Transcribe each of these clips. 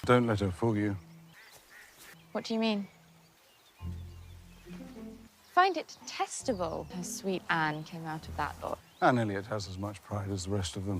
Don't let her fool you. What do you mean? Find it detestable how sweet Anne came out of that lot. Anne Elliot has as much pride as the rest of them.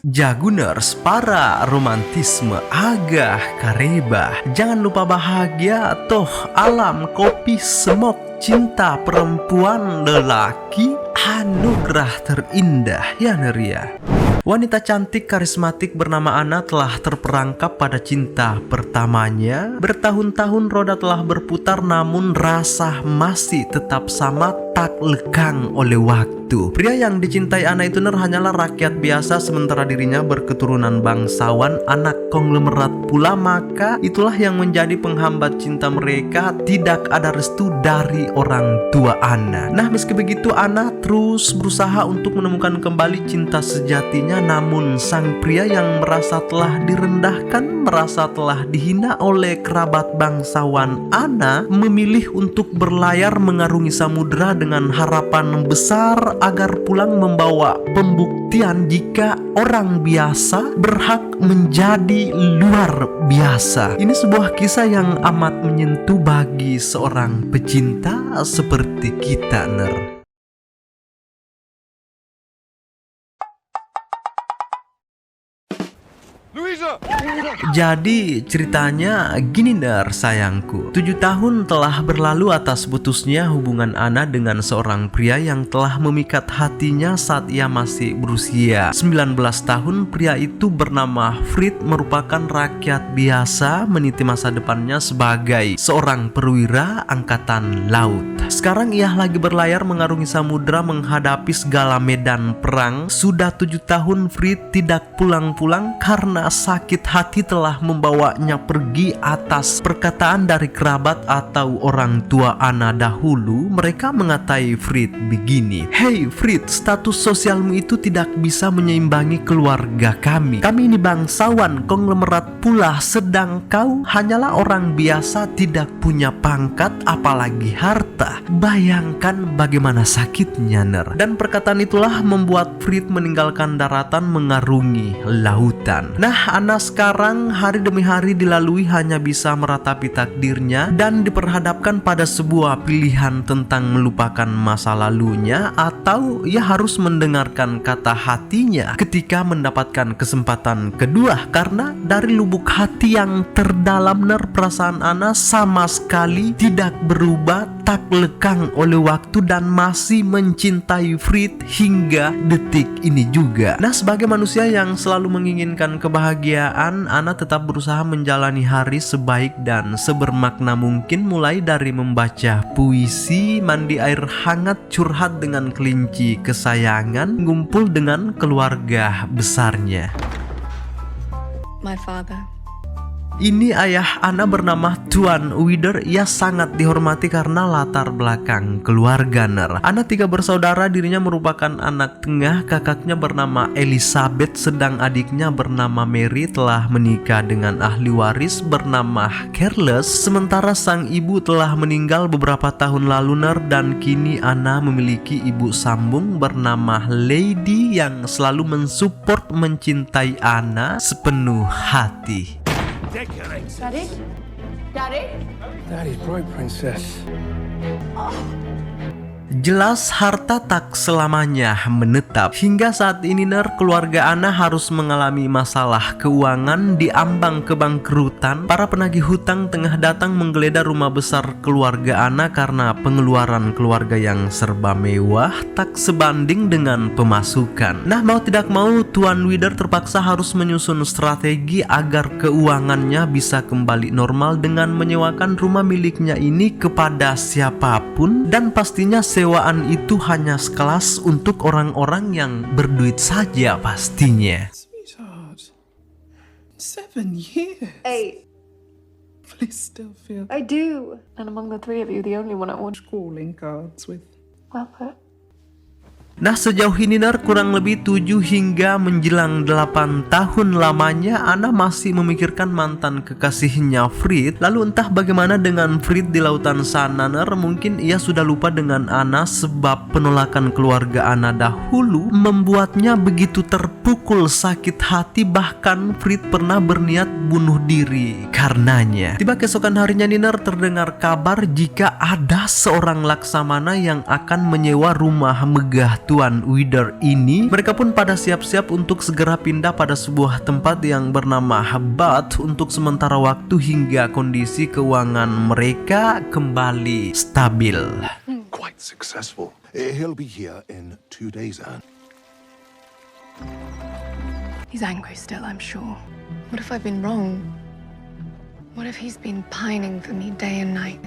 Jaguners, para romantisme agah kareba. Jangan lupa bahagia, toh alam kopi semok cinta perempuan lelaki anugerah terindah ya Neria. Wanita cantik karismatik bernama Anna telah terperangkap pada cinta pertamanya. Bertahun-tahun roda telah berputar namun rasa masih tetap sama, tak lekang oleh waktu. Pria yang dicintai Anna itu hanyalah rakyat biasa sementara dirinya berketurunan bangsawan, anak konglomerat pula, maka itulah yang menjadi penghambat cinta mereka. Tidak ada restu dari orang tua Anna. Nah, meski begitu Anna terus berusaha untuk menemukan kembali cinta sejatinya. Namun sang pria yang merasa telah direndahkan, merasa telah dihina oleh kerabat bangsawan Anna, memilih untuk berlayar mengarungi samudera dengan harapan besar agar pulang membawa pembuktian jika orang biasa berhak menjadi luar biasa. Ini sebuah kisah yang amat menyentuh bagi seorang pecinta seperti kita, Ner. Louisa! Jadi ceritanya gini Ner sayangku. 7 tahun telah berlalu atas putusnya hubungan Anna dengan seorang pria yang telah memikat hatinya saat ia masih berusia 19 tahun. Pria itu bernama Frid, merupakan rakyat biasa meniti masa depannya sebagai seorang perwira angkatan laut. Sekarang ia lagi berlayar mengarungi samudera menghadapi segala medan perang. Sudah 7 tahun Frid tidak pulang-pulang karena sakit hati telah membawanya pergi atas perkataan dari kerabat atau orang tua Anna dahulu. Mereka mengatai Frid begini, "Hei Frid, status sosialmu itu tidak bisa menyeimbangi keluarga kami. Kami ini bangsawan konglomerat pula, sedang kau hanyalah orang biasa tidak punya pangkat apalagi harta." Bayangkan bagaimana sakitnya Ner. Dan perkataan itulah membuat Frid meninggalkan daratan mengarungi lautan. Nah, Anna sekarang hari demi hari dilalui hanya bisa meratapi takdirnya dan diperhadapkan pada sebuah pilihan tentang melupakan masa lalunya atau ia harus mendengarkan kata hatinya ketika mendapatkan kesempatan kedua. Karena dari lubuk hati yang terdalam Ner, perasaan Anna sama sekali tidak berubah, tak lekang oleh waktu dan masih mencintai Frid hingga detik ini juga. Nah, sebagai manusia yang selalu menginginkan kebahagiaan, Anna tetap berusaha menjalani hari sebaik dan sebermakna mungkin, mulai dari membaca puisi, mandi air hangat, curhat dengan kelinci kesayangan, ngumpul dengan keluarga besarnya. My father. Ini ayah Anna bernama Tuan Wider. Ia sangat dihormati karena latar belakang keluarga Ner. Anna 3 bersaudara, dirinya merupakan anak tengah. Kakaknya bernama Elizabeth, sedang adiknya bernama Mary telah menikah dengan ahli waris bernama Careless. Sementara sang ibu telah meninggal beberapa tahun lalu Ner, dan kini Anna memiliki ibu sambung bernama Lady yang selalu mensupport, mencintai Anna sepenuh hati. Daddy? Daddy? Daddy's bright, princess. Jelas harta tak selamanya menetap. Hingga saat ini Ner, keluarga Anna harus mengalami masalah keuangan, diambang kebangkrutan. Para penagih hutang tengah datang menggeledah rumah besar keluarga Anna karena pengeluaran keluarga yang serba mewah tak sebanding dengan pemasukan. Nah, mau tidak mau Tuan Wider terpaksa harus menyusun strategi agar keuangannya bisa kembali normal dengan menyewakan rumah miliknya ini kepada siapapun, dan pastinya sewaan itu hanya sekelas untuk orang-orang yang berduit saja pastinya. Sweetheart, 7 years. 8. Please still feel I do. And among the 3 of you, the only one I want. calling cards with. Well put. Nah, sejauh ini Ner, kurang lebih 7 hingga menjelang 8 tahun lamanya Anna masih memikirkan mantan kekasihnya Fritz. Lalu entah bagaimana dengan Fritz di lautan sana Ner, mungkin ia sudah lupa dengan Anna sebab penolakan keluarga Anna dahulu membuatnya begitu terpukul sakit hati, bahkan Fritz pernah berniat bunuh diri karenanya. Tiba keesokan harinya Ner, terdengar kabar jika ada seorang laksamana yang akan menyewa rumah megah Tuan Wither ini. Mereka pun pada siap-siap untuk segera pindah pada sebuah tempat yang bernama Bath untuk sementara waktu hingga kondisi keuangan mereka kembali stabil. Quite successful. He'll be here in 2 days, Anne. He's angry still, I'm sure. What if I've been wrong? What if he's been pining for me day and night?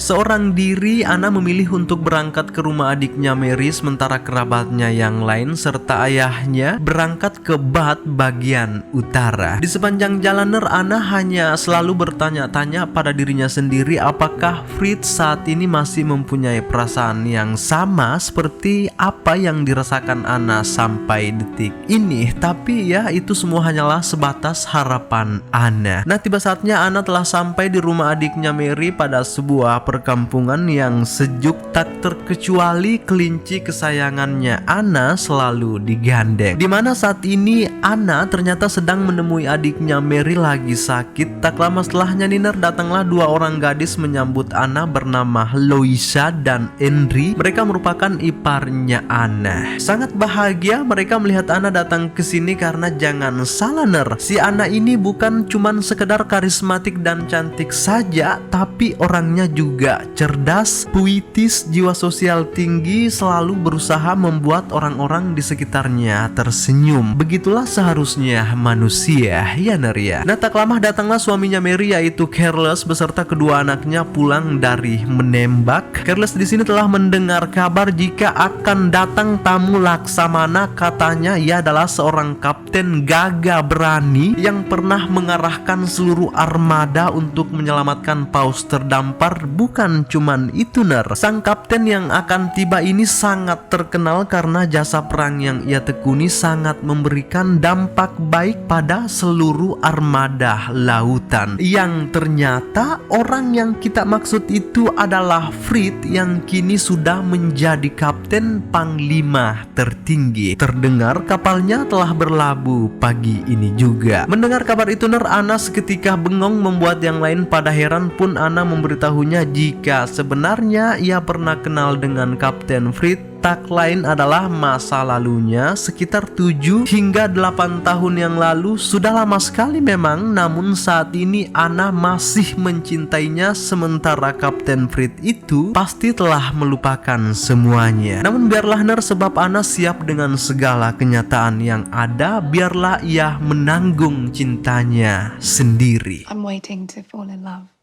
Seorang diri, Anna memilih untuk berangkat ke rumah adiknya Mary, sementara kerabatnya yang lain serta ayahnya berangkat ke Bath bagian utara. Di sepanjang jalan Anna hanya selalu bertanya-tanya pada dirinya sendiri apakah Fritz saat ini masih mempunyai perasaan yang sama seperti apa yang dirasakan Anna sampai detik ini. Tapi ya, itu semua hanyalah sebatas harapan Anna. Nah, tiba saatnya Anna telah sampai di rumah adiknya Mary pada sebuah perkampungan yang sejuk tak terkecuali kelinci kesayangannya Anna selalu digandeng. Dimana saat ini Anna ternyata sedang menemui adiknya Mary lagi sakit. Tak lama setelahnya Niner, datanglah 2 orang gadis menyambut Anna bernama Louisa dan Henry. Mereka merupakan iparnya Anna. Sangat bahagia mereka melihat Anna datang ke sini karena jangan salah Ner, si Anna ini bukan cuman sekedar karismatik dan cantik saja, tapi orangnya juga cerdas, puitis, jiwa sosial tinggi, selalu berusaha membuat orang-orang di sekitarnya tersenyum. Begitulah seharusnya manusia, ya Neria. Nah, tak lama datanglah suaminya Mary yaitu Careless beserta kedua anaknya pulang dari menembak. Careless di sini telah mendengar kabar jika akan datang tamu laksamana. Katanya ia adalah seorang kapten gagah berani yang pernah mengarahkan seluruh armada untuk menyelamatkan paus terdampar. Bukan cuman itu Ner, sang kapten yang akan tiba ini sangat terkenal karena jasa perang yang ia tekuni sangat memberikan dampak baik pada seluruh armada lautan. Yang ternyata orang yang kita maksud itu adalah Fritz yang kini sudah menjadi kapten panglima tertinggi. Terdengar kapalnya telah berlabuh pagi ini juga. Mendengar kabar itu Ner, Anna seketika bengong, membuat yang lain pada heran. Pun Anna memberitahunya jika sebenarnya ia pernah kenal dengan Kapten Fritz. Tak lain adalah masa lalunya sekitar 7 hingga 8 tahun yang lalu. Sudah lama sekali memang, namun saat ini Anna masih mencintainya, sementara Kapten Fritz itu pasti telah melupakan semuanya. Namun biarlah Ner, sebab Anna siap dengan segala kenyataan yang ada. Biarlah ia menanggung cintanya sendiri. I'm waiting to fall in love.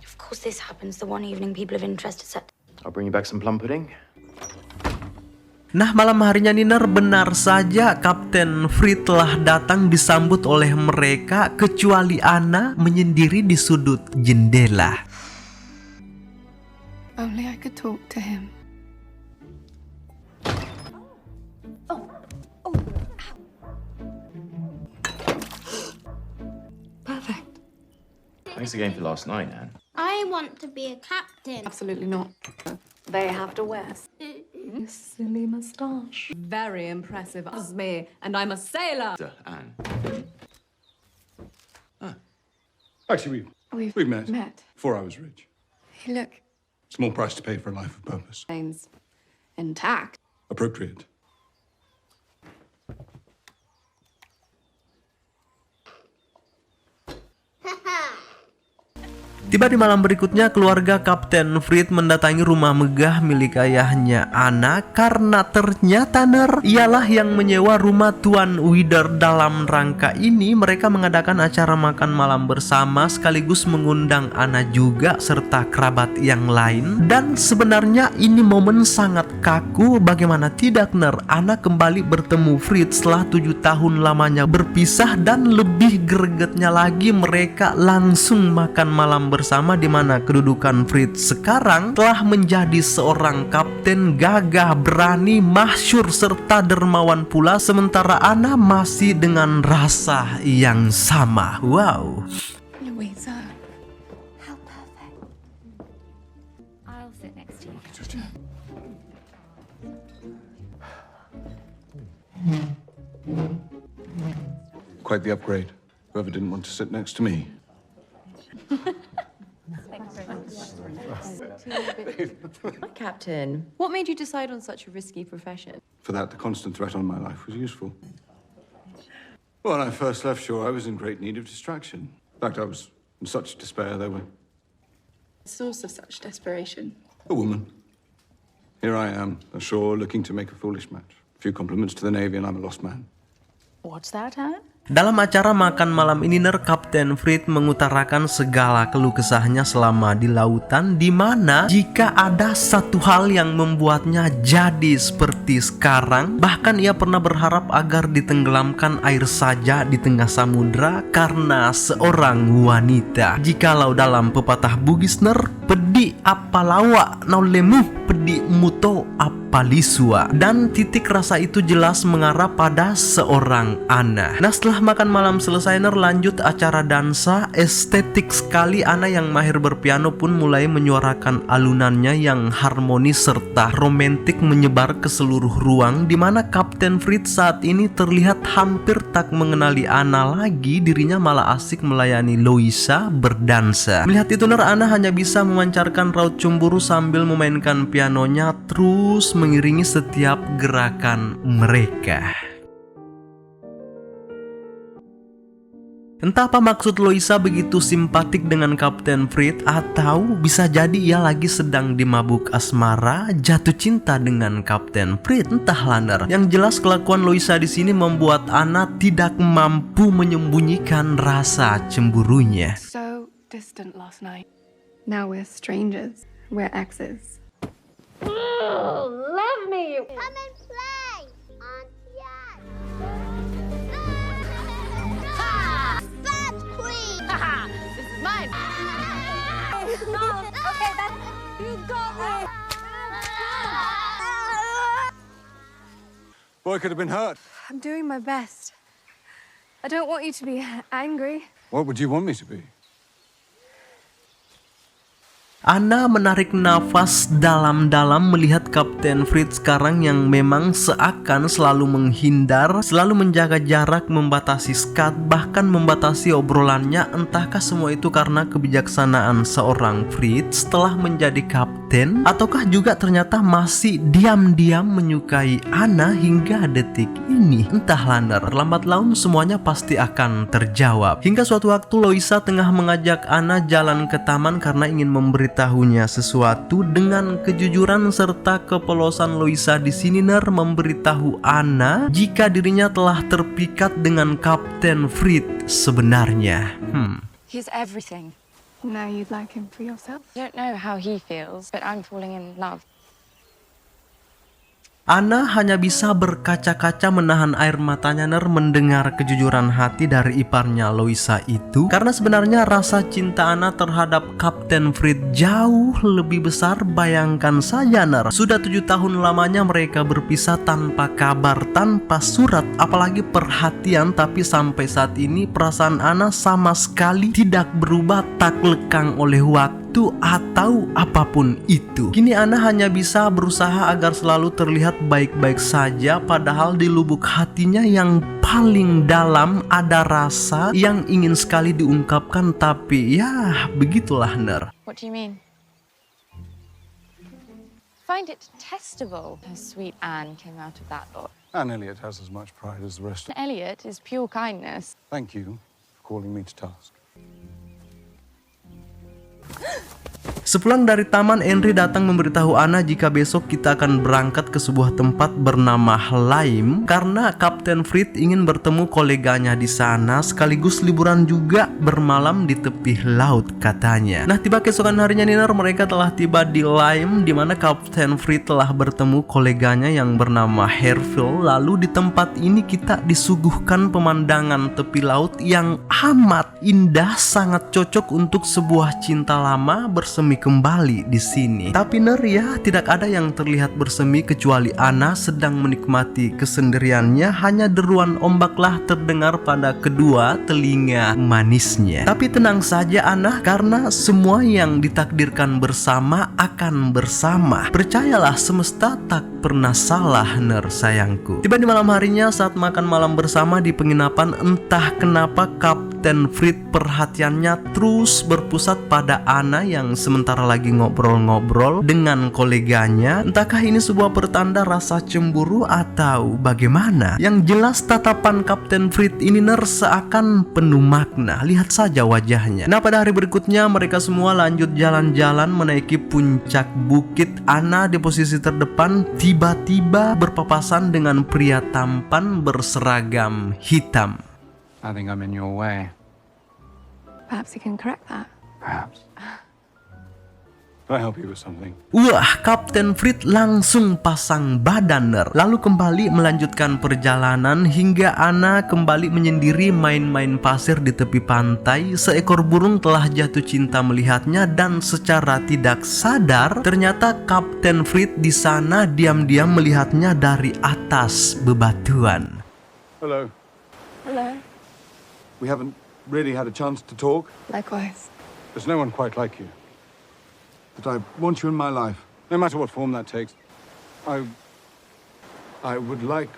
Of course this happens the one evening people of interest are set. I'll bring you back some plum pudding. Nah, malam harinya Niner, benar saja Kapten Fritz telah datang disambut oleh mereka, kecuali Anna menyendiri di sudut jendela. Only I could talk to him. Perfect. Thanks again for last night, Anne. I want to be a captain. Absolutely not. They have to wear silly moustache. Very impressive. As me, and I'm a sailor. Anne. Actually, We've we met met. before I was rich. Hey, look, Small price to pay for a life of purpose. remains intact. Appropriate. Tiba di malam berikutnya, keluarga Kapten Fritz mendatangi rumah megah milik ayahnya Anna karena ternyata Ner, ialah yang menyewa rumah Tuan Wither. Dalam rangka ini mereka mengadakan acara makan malam bersama sekaligus mengundang Anna juga serta kerabat yang lain. Dan sebenarnya ini momen sangat kaku, bagaimana tidak Ner, Anna kembali bertemu Fritz setelah 7 tahun lamanya berpisah. Dan lebih gregetnya lagi, mereka langsung makan malam bersama bersama di mana kedudukan Fritz sekarang telah menjadi seorang kapten gagah, berani, masyhur serta dermawan pula, sementara Anna masih dengan rasa yang sama. Wow. Louisa. How perfect. I'll sit next to you. Quite the upgrade. Whoever didn't want to sit next to me. Captain, what made you decide on such a risky profession? For that, the constant threat on my life was useful. When I first left shore, I was in great need of distraction. In fact, I was in such despair there were Source of such desperation. a woman. Here I am, ashore, looking to make a foolish match. A few compliments to the Navy and I'm a lost man. What's that, Anne? Dalam acara makan malam ini, Kapten Fritz mengutarakan segala keluh kesahnya selama di lautan, di mana jika ada satu hal yang membuatnya jadi seperti sekarang, bahkan ia pernah berharap agar ditenggelamkan air saja di tengah samudra karena seorang wanita. Jikalau dalam pepatah Bugisner, pedi apa lawa naulemu pedi muto apa lisua, dan titik rasa itu jelas mengarah pada seorang Anna. Nah, setelah makan malam selesai, lanjut acara dansa. Estetik sekali. Anna yang mahir berpiano pun mulai menyuarakan alunannya yang harmonis serta romantik menyebar ke seluruh ruang, di mana Kapten Fritz saat ini terlihat hampir tak mengenali Anna lagi. Dirinya malah asik melayani Louisa berdansa. Melihat itu, Anna hanya bisa memancarkan raut cemburu sambil memainkan pianonya terus mengiringi setiap gerakan mereka. Entah apa maksud Louisa begitu simpatik dengan Kapten Fritz, atau bisa jadi ia lagi sedang dimabuk asmara, jatuh cinta dengan Kapten Fritz. Entahlah, Yang jelas kelakuan Louisa di sini membuat Anna tidak mampu menyembunyikan rasa cemburunya. So distant last night. Now we're strangers. We're exes. Let me. Come and play, Auntie. Fat Queen. This is mine. Okay, that's you got me. Boy could have been hurt. I'm doing my best. I don't want you to be angry. What would you want me to be? Anna menarik nafas dalam-dalam melihat Kapten Fritz sekarang yang memang seakan selalu menghindar, selalu menjaga jarak, membatasi skat, bahkan membatasi obrolannya. Entahkah semua itu karena kebijaksanaan seorang Fritz setelah menjadi kapten, ataukah juga ternyata masih diam-diam menyukai Anna hingga detik ini? Entahlah, lambat laun semuanya pasti akan terjawab. Hingga suatu waktu Louisa tengah mengajak Anna jalan ke taman karena ingin memberitahunya sesuatu. Dengan kejujuran serta kepolosan Louisa di sini memberitahu Anna jika dirinya telah terpikat dengan Kapten Fritz sebenarnya. He's everything. Now you'd like him for yourself? I don't know how he feels, but I'm falling in love. Anna hanya bisa berkaca-kaca menahan air matanya mendengar kejujuran hati dari iparnya Louisa itu, karena sebenarnya rasa cinta Anna terhadap Kapten Fritz jauh lebih besar. Bayangkan saja, sudah 7 tahun lamanya mereka berpisah tanpa kabar, tanpa surat, apalagi perhatian, tapi sampai saat ini perasaan Anna sama sekali tidak berubah, tak lekang oleh waktu atau apapun itu. Kini Anna hanya bisa berusaha agar selalu terlihat baik-baik saja, padahal di lubuk hatinya yang paling dalam ada rasa yang ingin sekali diungkapkan, tapi ya begitulah, What do you mean? Find it detestable how sweet Anne came out of that lot. Anne Elliot has as much pride as the rest of... Elliot is pure kindness. Thank you for calling me to task. Sepulang dari taman, Henry datang memberitahu Anna jika besok kita akan berangkat ke sebuah tempat bernama Laim karena Kapten Fritz ingin bertemu koleganya di sana sekaligus liburan juga bermalam di tepi laut katanya. Nah, tiba keesokan harinya Niner, mereka telah tiba di Laim di mana Kapten Fritz telah bertemu koleganya yang bernama Herville. Lalu di tempat ini kita disuguhkan pemandangan tepi laut yang amat indah, sangat cocok untuk sebuah cinta lama bersemi kembali di sini. Tapi ya, tidak ada yang terlihat bersemi kecuali Anna sedang menikmati kesendiriannya. Hanya deruan ombaklah terdengar pada kedua telinga manisnya. Tapi tenang saja Anna, karena semua yang ditakdirkan bersama akan bersama. Percayalah, semesta tak pernah salah, sayangku. Tiba di malam harinya saat makan malam bersama di penginapan, entah kenapa Kapten Fritz perhatiannya terus berpusat pada Anna yang sementara lagi ngobrol-ngobrol dengan koleganya. Entahkah ini sebuah pertanda rasa cemburu atau bagaimana? Yang jelas tatapan Kapten Fritz ini seakan penuh makna. Lihat saja wajahnya. Nah, pada hari berikutnya mereka semua lanjut jalan-jalan menaiki puncak bukit. Anna di posisi terdepan tiba-tiba berpapasan dengan pria tampan berseragam hitam. I think I'm in your way. Perhaps you can correct that. Perhaps. Can I help you with something? Wah, Kapten Fritz langsung pasang badan, lalu kembali melanjutkan perjalanan hingga Anna kembali menyendiri main-main pasir di tepi pantai. Seekor burung telah jatuh cinta melihatnya dan secara tidak sadar ternyata Kapten Fritz di sana diam-diam melihatnya dari atas bebatuan. Hello. Hello. We haven't really had a chance to talk. Likewise. There's no one quite like you. But I want you in my life, no matter what form that takes. I would like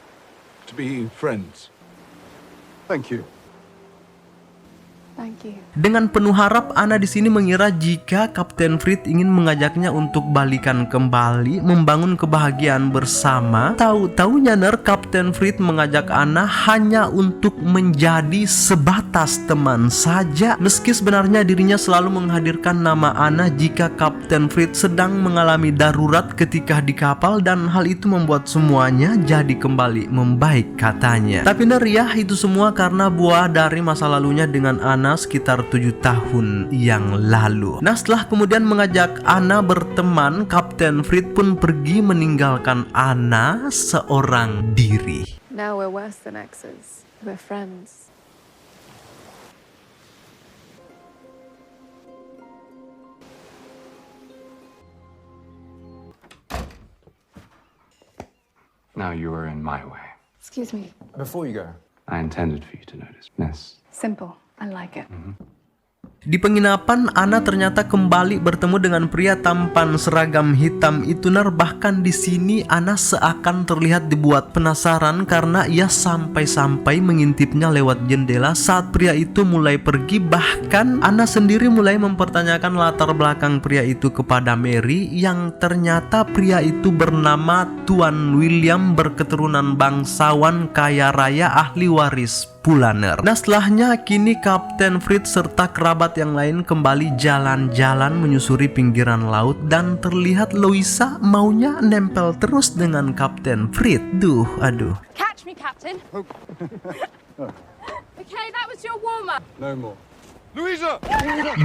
to be friends. Thank you. Thank you. Dengan penuh harap, Anna di sini mengira jika Kapten Fritz ingin mengajaknya untuk balikan kembali, membangun kebahagiaan bersama. Tahu-taunya Kapten Fritz mengajak Anna hanya untuk menjadi sebatas teman saja. Meski sebenarnya dirinya selalu menghadirkan nama Anna jika Kapten Fritz sedang mengalami darurat ketika di kapal, dan hal itu membuat semuanya jadi kembali membaik katanya. Tapi itu semua karena buah dari masa lalunya dengan Anna sekitar 7 tahun yang lalu. Nah, setelah kemudian mengajak Anna berteman, Kapten Fritz pun pergi meninggalkan Anna seorang diri. Now we're worse than exes. We're friends. Now you are in my way. Excuse me. Before you go, I intended for you to notice, Miss. Simple. I like it. Di penginapan, Anna ternyata kembali bertemu dengan pria tampan seragam hitam itu. Bahkan di sini Anna seakan terlihat dibuat penasaran karena ia sampai-sampai mengintipnya lewat jendela saat pria itu mulai pergi. Bahkan Anna sendiri mulai mempertanyakan latar belakang pria itu kepada Mary, yang ternyata pria itu bernama Tuan William, berketurunan bangsawan kaya raya, ahli waris Pulaner. Nah, setelahnya kini Kapten Fritz serta kerabat yang lain kembali jalan-jalan menyusuri pinggiran laut, dan terlihat Louisa maunya nempel terus dengan Kapten Fritz. Aduh. Catch me, Captain. Okay, that was your warm-up. No more.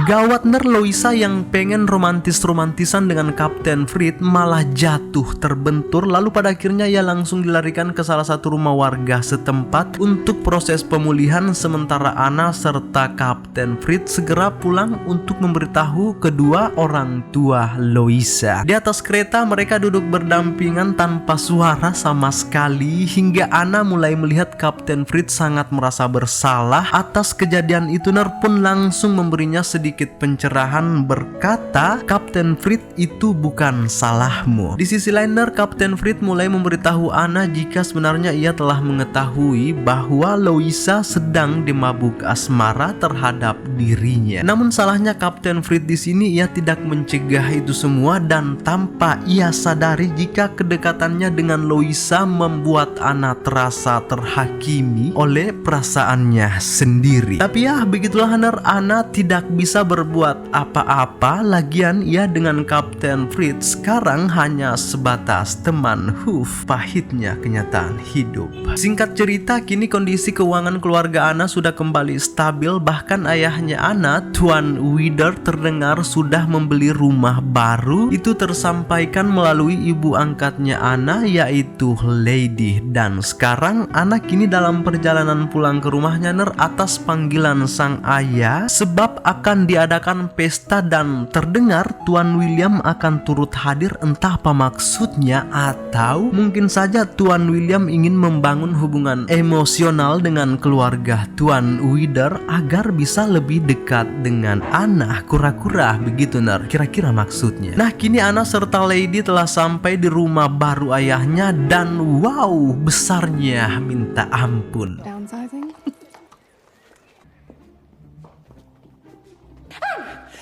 Gawat, Louisa yang pengen romantis-romantisan dengan Kapten Fritz malah jatuh terbentur. Lalu pada akhirnya ia langsung dilarikan ke salah satu rumah warga setempat untuk proses pemulihan, sementara Anna serta Kapten Fritz segera pulang untuk memberitahu kedua orang tua Louisa. Di atas kereta mereka duduk berdampingan tanpa suara sama sekali hingga Anna mulai melihat Kapten Fritz sangat merasa bersalah atas kejadian itu. Pun langsung memberinya sedikit pencerahan, berkata, "Kapten Fritz, itu bukan salahmu." Di sisi lain, Kapten Fritz mulai memberitahu Anna jika sebenarnya ia telah mengetahui bahwa Louisa sedang dimabuk asmara terhadap dirinya. Namun salahnya Kapten Fritz di sini, ia tidak mencegah itu semua, dan tanpa ia sadari jika kedekatannya dengan Louisa membuat Anna terasa terhakimi oleh perasaannya sendiri. Tapi ya begitulah, Anna tidak bisa berbuat apa-apa. Lagian ia dengan Kapten Fritz sekarang hanya sebatas teman. Pahitnya kenyataan hidup. Singkat cerita, kini kondisi keuangan keluarga Anna sudah kembali stabil. Bahkan ayahnya Anna, Tuan Wider, terdengar sudah membeli rumah baru. Itu tersampaikan melalui ibu angkatnya Anna, yaitu Lady. Dan sekarang Anna kini dalam perjalanan pulang ke rumahnya atas panggilan sang ayah, sebab akan diadakan pesta dan terdengar Tuan William akan turut hadir. Entah apa maksudnya, atau mungkin saja Tuan William ingin membangun hubungan emosional dengan keluarga Tuan Wider agar bisa lebih dekat dengan Anna. Kura-kura begitu kira-kira maksudnya. Nah, kini Anna serta Lady telah sampai di rumah baru ayahnya dan wow, besarnya minta ampun. Downsizing?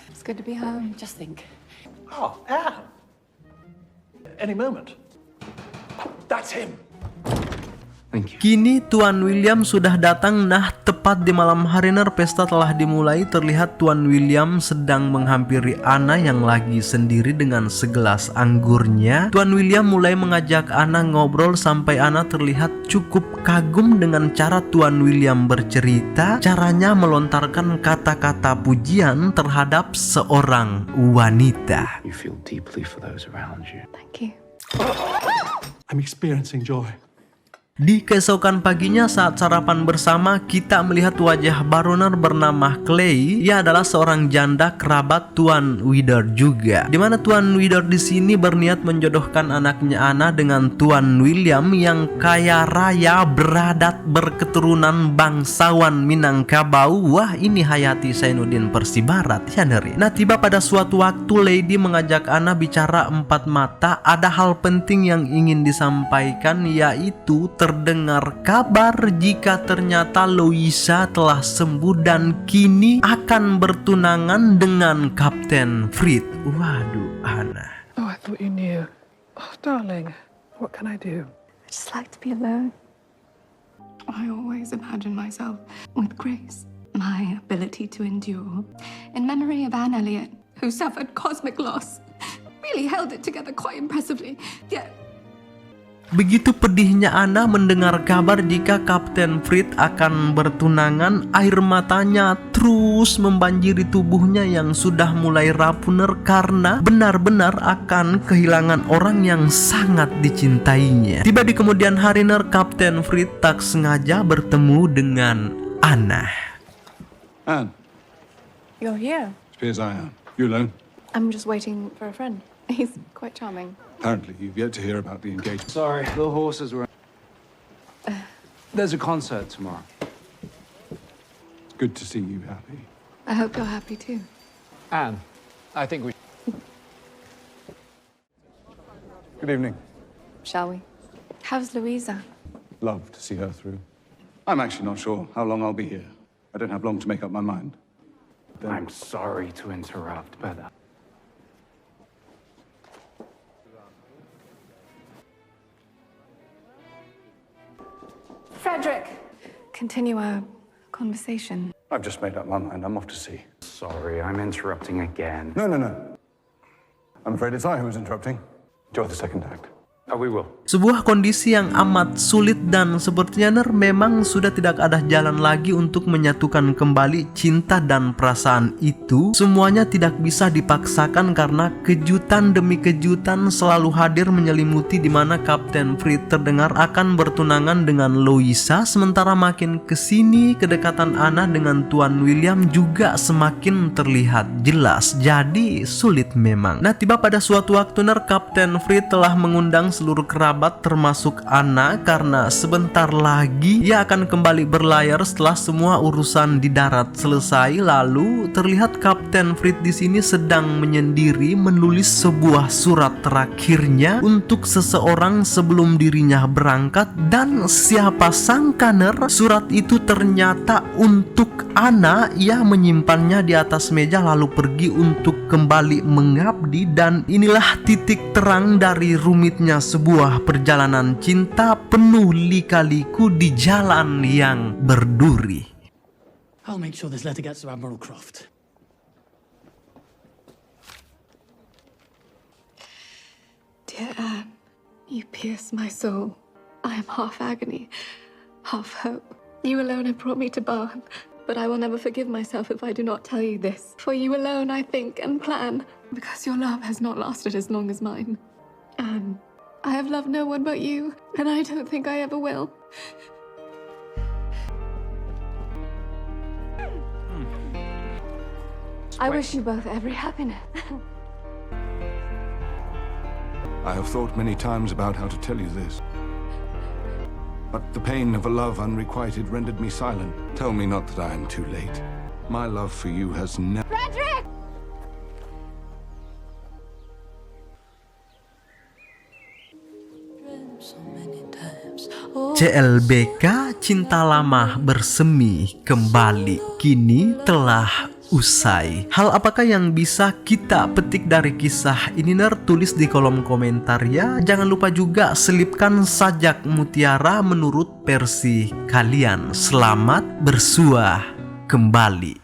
It's good to be home. Just think. Oh, Anne! Any moment. That's him. Thank you. Kini Tuan William sudah datang. Nah, tepat di malam hari pesta telah dimulai. Terlihat Tuan William sedang menghampiri Anna yang lagi sendiri dengan segelas anggurnya. Tuan William mulai mengajak Anna ngobrol sampai Anna terlihat cukup kagum dengan cara Tuan William bercerita. Caranya melontarkan kata-kata pujian terhadap seorang wanita. You feel deeply for those around you. Thank you. I'm experiencing joy. Di keesokan paginya saat sarapan bersama, kita melihat wajah baroner bernama Clay. Ia adalah seorang janda kerabat Tuan Wider juga. Dimana Tuan Wider di sini berniat menjodohkan anaknya Anna dengan Tuan William yang kaya raya, beradat, berketurunan bangsawan Minangkabau. Wah, ini hayati Zainuddin Persibarat ya Neri. Nah, tiba pada suatu waktu Lady mengajak Anna bicara empat mata. Ada hal penting yang ingin disampaikan, yaitu terdengar kabar jika ternyata Louisa telah sembuh dan kini akan bertunangan dengan Kapten Fritz. Waduh, Anna. Oh, I thought you knew. Oh, darling, what can I do? I just like to be alone. I always imagine myself with Grace. My ability to endure. In memory of Anne Elliot, who suffered cosmic loss. Really held it together quite impressively. Yet Begitu pedihnya Anna mendengar kabar jika Kapten Fritz akan bertunangan. Air matanya terus membanjiri tubuhnya yang sudah mulai rapuner karena benar-benar akan kehilangan orang yang sangat dicintainya. Tiba di kemudian hari Kapten Fritz tak sengaja bertemu dengan Anna. Anne, you're here. it's me as I am. You alone? I'm just waiting for a friend. He's quite charming. Apparently, you've yet to hear about the engagement. Sorry, the horses were... There's a concert tomorrow. It's good to see you happy. I hope you're happy too. Anne, I think we... Good evening. Shall we? How's Louisa? Love to see her through. I'm actually not sure how long I'll be here. I don't have long to make up my mind. I'm sorry to interrupt, but... Frederick! Continue our conversation. I've just made up my mind. I'm off to sea. Sorry, I'm interrupting again. No. I'm afraid it's I who was interrupting. Enjoy the second act. Oh, we will. Sebuah kondisi yang amat sulit dan sepertinya memang sudah tidak ada jalan lagi untuk menyatukan kembali cinta dan perasaan itu. Semuanya tidak bisa dipaksakan karena kejutan demi kejutan selalu hadir menyelimuti, di mana Kapten Fritz terdengar akan bertunangan dengan Louisa. Sementara makin kesini kedekatan Anna dengan Tuan William juga semakin terlihat jelas. Jadi sulit memang. Nah, tiba pada suatu waktu Kapten Fritz telah mengundang seluruh kerabat termasuk Anna karena sebentar lagi ia akan kembali berlayar setelah semua urusan di darat selesai. Lalu terlihat Kapten Fritz di sini sedang menyendiri menulis sebuah surat terakhirnya untuk seseorang sebelum dirinya berangkat, dan siapa sangka surat itu ternyata untuk Anna. Ia menyimpannya di atas meja lalu pergi untuk kembali mengabdi, dan inilah titik terang dari rumitnya sebuah perjalanan cinta penuh lika-liku di jalan yang berduri. I'll make sure this letter gets to Admiral Croft. Dear Anne, you pierce my soul. I am half agony, half hope. You alone have brought me to Barn, but I will never forgive myself if I do not tell you this. For you alone I think and plan, because your love has not lasted as long as mine. Anne, I have loved no one but you, and I don't think I ever will. I wish you both every happiness. I have thought many times about how to tell you this. But the pain of a love unrequited rendered me silent. Tell me not that I am too late. My love for you has never... Frederick! CLBK Cinta Lama Bersemi Kembali kini telah usai. Hal apakah yang bisa kita petik dari kisah ini? Tulis di kolom komentar ya. Jangan lupa juga selipkan sajak mutiara menurut versi kalian. Selamat bersuah kembali.